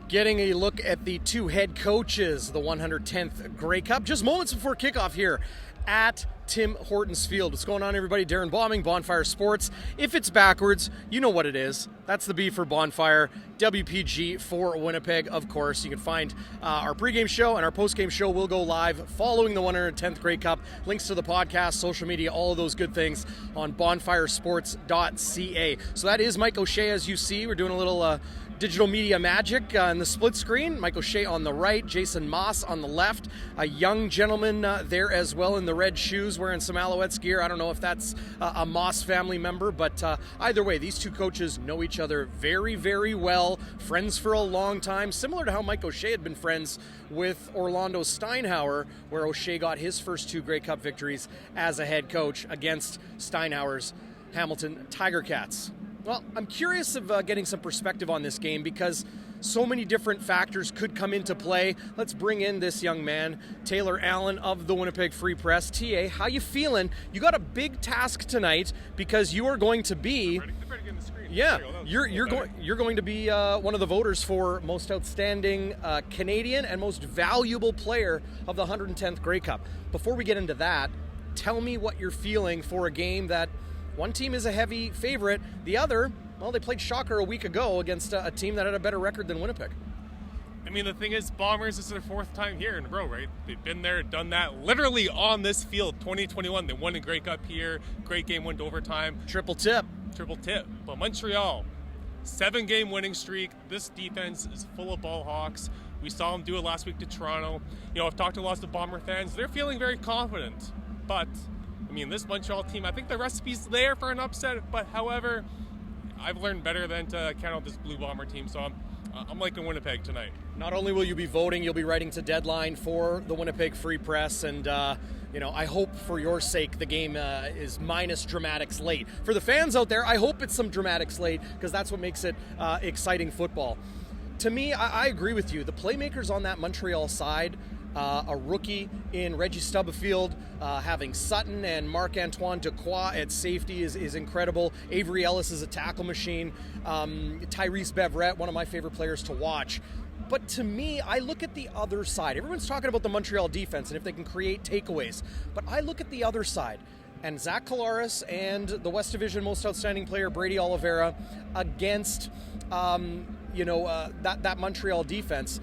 Getting a look at the two head coaches, the 110th Grey Cup, just moments before kickoff here at Tim Hortons Field. What's going on, everybody? Darren Bombing, Bonfire Sports. If it's backwards, you know what it is. That's the B for Bonfire, WPG for Winnipeg, of course. You can find our pregame show and our postgame show will go live following the 110th Grey Cup. Links to the podcast, social media, all of those good things on bonfiresports.ca. So that is Mike O'Shea, as you see. We're doing a little digital media magic in the split screen. Mike O'Shea on the right, Jason Moss on the left. A young gentleman there as well in the red shoes wearing some Alouettes gear. I don't know if that's a Moss family member, but either way, these two coaches know each other very, very well. Friends for a long time, similar to how Mike O'Shea had been friends with Orlando Steinhauer, where O'Shea got his first two Grey Cup victories as a head coach against Steinhauer's Hamilton Tiger Cats. Well, I'm curious of getting some perspective on this game because so many different factors could come into play. Let's bring in this young man, Taylor Allen of the Winnipeg Free Press. TA, how you feeling? You got a big task tonight because you are going to be... Yeah, you're going to be one of the voters for most outstanding Canadian and most valuable player of the 110th Grey Cup. Before we get into that, tell me what you're feeling for a game that one team is a heavy favorite. The other, well, they played shocker a week ago against a team that had a better record than Winnipeg. I mean, the thing is, Bombers is their fourth time here in a row, right? They've been there, done that, literally on this field. 2021, they won a Grey Cup here. Great game, went to overtime. Triple tip. But Montreal, 7-game winning streak. This defense is full of ball hawks. We saw them do it last week to Toronto. You know, I've talked to lots of Bomber fans. They're feeling very confident. But I mean, this Montreal team, I think the recipe's there for an upset, but however, I've learned better than to count out this Blue Bomber team, so I'm liking Winnipeg tonight. Not only will you be voting, you'll be writing to Deadline for the Winnipeg Free Press, and I hope for your sake the game is minus dramatics late. For the fans out there, I hope it's some dramatics late, because that's what makes it exciting football. To me, I agree with you. The playmakers on that Montreal side, a rookie in Reggie Stubblefield, having Sutton and Marc-Antoine Dequoy at safety is incredible. Avery Ellis is a tackle machine. Tyrese Beverette, one of my favorite players to watch. But to me, I look at the other side. Everyone's talking about the Montreal defense and if they can create takeaways. But I look at the other side. And Zach Collaros and the West Division most outstanding player, Brady Oliveira, against that Montreal defense.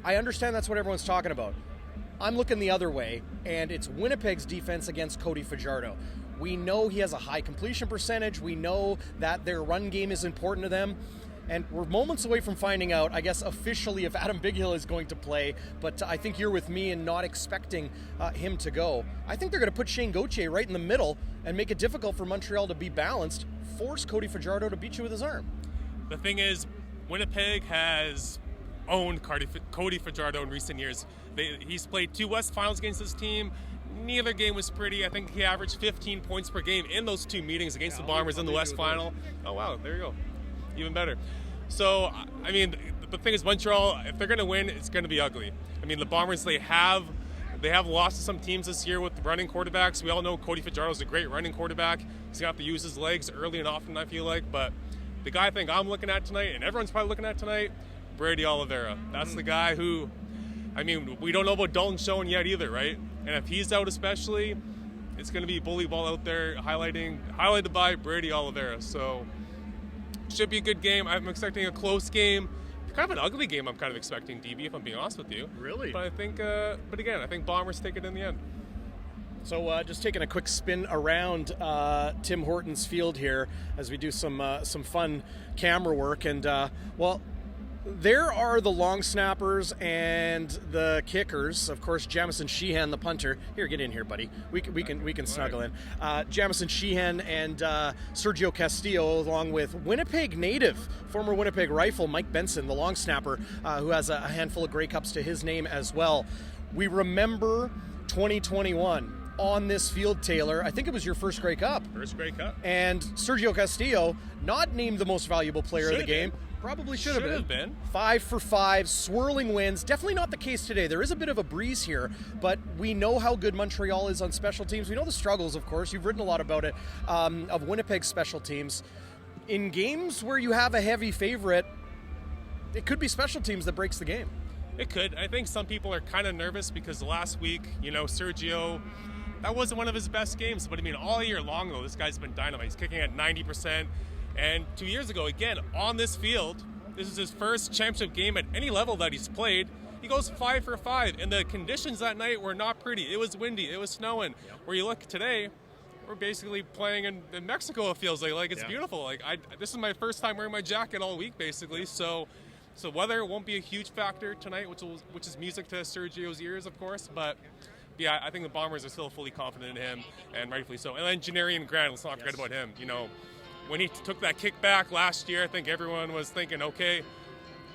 I understand that's what everyone's talking about. I'm looking the other way, and it's Winnipeg's defense against Cody Fajardo. We know he has a high completion percentage. We know that their run game is important to them. And we're moments away from finding out, I guess, officially if Adam Bighill is going to play. But I think you're with me in not expecting him to go. I think they're going to put Shane Gauthier right in the middle and make it difficult for Montreal to be balanced, force Cody Fajardo to beat you with his arm. The thing is, Winnipeg has owned Cody Fajardo in recent years. He's played 2 West Finals against this team. Neither game was pretty. I think he averaged 15 points per game in those 2 meetings against the Bombers in the West Final. Oh, wow, there you go. Even better. So, I mean, the thing is, Montreal, if they're going to win, it's going to be ugly. I mean, the Bombers, they have lost to some teams this year with running quarterbacks. We all know Cody Fajardo is a great running quarterback. He's going to have to use his legs early and often, I feel like. But the guy I think I'm looking at tonight, and everyone's probably looking at tonight, Brady Oliveira. That's the guy who, I mean, we don't know about Dalton Schoen yet either, right? And if he's out especially, it's going to be bully ball out there highlighted by Brady Oliveira. So should be a good game. I'm expecting a close game. Kind of an ugly game I'm kind of expecting, DB, if I'm being honest with you. Really? But I think, I think Bombers take it in the end. So just taking a quick spin around Tim Hortons Field here as we do some fun camera work. And, there are the long snappers and the kickers. Of course, Jamison Sheehan, the punter. Here, get in here, buddy. We can snuggle in. Jamison Sheehan and Sergio Castillo, along with Winnipeg native, former Winnipeg Rifle, Mike Benson, the long snapper, who has a handful of Grey Cups to his name as well. We remember 2021 on this field, Taylor. I think it was your first Grey Cup. First Grey Cup. And Sergio Castillo, not named the most valuable player of the game. Probably should have been. 5 for 5, swirling winds. Definitely not the case today. There is a bit of a breeze here, but we know how good Montreal is on special teams. We know the struggles, of course. You've written a lot about it, of Winnipeg's special teams. In games where you have a heavy favorite, it could be special teams that breaks the game. It could. I think some people are kind of nervous because last week, Sergio, that wasn't one of his best games. But I mean, all year long, though, this guy's been dynamite. He's kicking at 90%. And 2 years ago, again, on this field, this is his first championship game at any level that he's played. He goes 5 for 5. And the conditions that night were not pretty. It was windy. It was snowing. Where you look today, we're basically playing in Mexico, it feels like. It's beautiful. This is my first time wearing my jacket all week, basically. So weather won't be a huge factor tonight, which is music to Sergio's ears, of course. But yeah, I think the Bombers are still fully confident in him, and rightfully so. And then Janarian Grant, let's not forget about him. When he took that kick back last year, I think everyone was thinking, okay,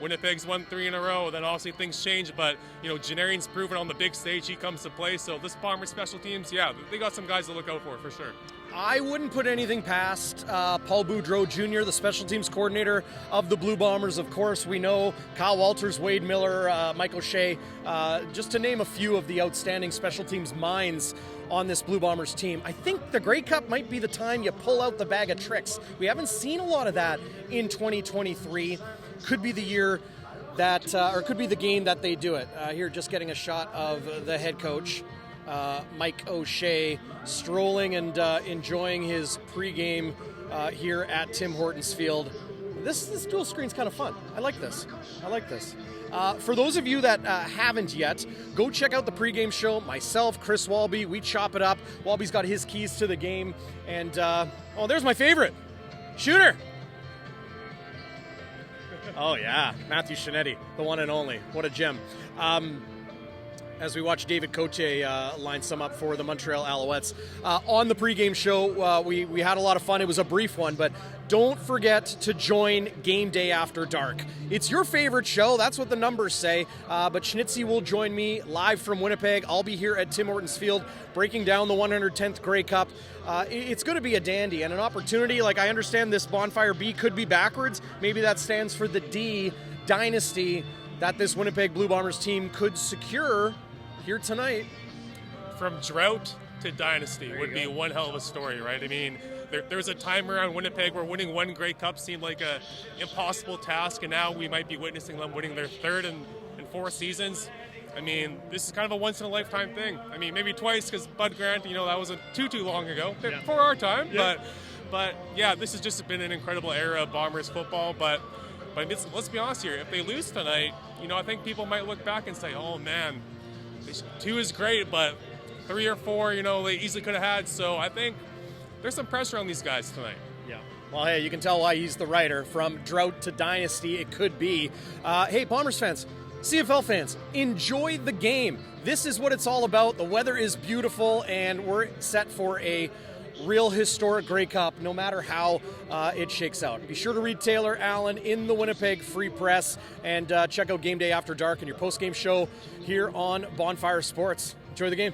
Winnipeg's won 3 in a row. Then obviously things change, but Janarian's proven on the big stage he comes to play. So this Bombers special teams, yeah, they got some guys to look out for sure. I wouldn't put anything past Paul Boudreau Jr., the special teams coordinator of the Blue Bombers. Of course, we know Kyle Walters, Wade Miller, Mike O'Shea, just to name a few of the outstanding special teams minds on this Blue Bombers team. I think the Grey Cup might be the time you pull out the bag of tricks. We haven't seen a lot of that in 2023. Could be the year that, or could be the game that they do it. Here, just getting a shot of the head coach, Mike O'Shea, strolling and enjoying his pregame here at Tim Hortons Field. This dual screen's kind of fun. I like this. For those of you that haven't yet, go check out the pregame show. Myself, Chris Walby, we chop it up. Walby's got his keys to the game. And, there's my favorite. Shooter. Oh, yeah. Matthew Shinetti, the one and only. What a gem. As we watch David Cote line some up for the Montreal Alouettes. On the pregame show, we had a lot of fun. It was a brief one, but don't forget to join Game Day After Dark. It's your favorite show. That's what the numbers say. But Schnitzy will join me live from Winnipeg. I'll be here at Tim Hortons Field breaking down the 110th Grey Cup. It's going to be a dandy and an opportunity. I understand this Bonfire B could be backwards. Maybe that stands for the D, Dynasty, that this Winnipeg Blue Bombers team could secure here tonight. From drought to dynasty would be one hell of a story, right? I mean, there was a time around Winnipeg where winning one Grey Cup seemed like an impossible task, and now we might be witnessing them winning their third in 4 seasons. I mean, this is kind of a once-in-a-lifetime thing. I mean, maybe twice, because Bud Grant, that wasn't too long ago, for our time. Yeah. But yeah, this has just been an incredible era of Bombers football. But let's be honest here. If they lose tonight, I think people might look back and say, oh, man, 2 is great, but 3 or 4, they easily could have had. So I think there's some pressure on these guys tonight. Yeah. Well, hey, you can tell why he's the writer. From drought to dynasty, it could be. Hey, Bombers fans, CFL fans, enjoy the game. This is what it's all about. The weather is beautiful, and we're set for a real historic Grey Cup, no matter how it shakes out. Be sure to read Taylor Allen in the Winnipeg Free Press, and check out Game Day After Dark and your post-game show here on Bonfire Sports. Enjoy the game.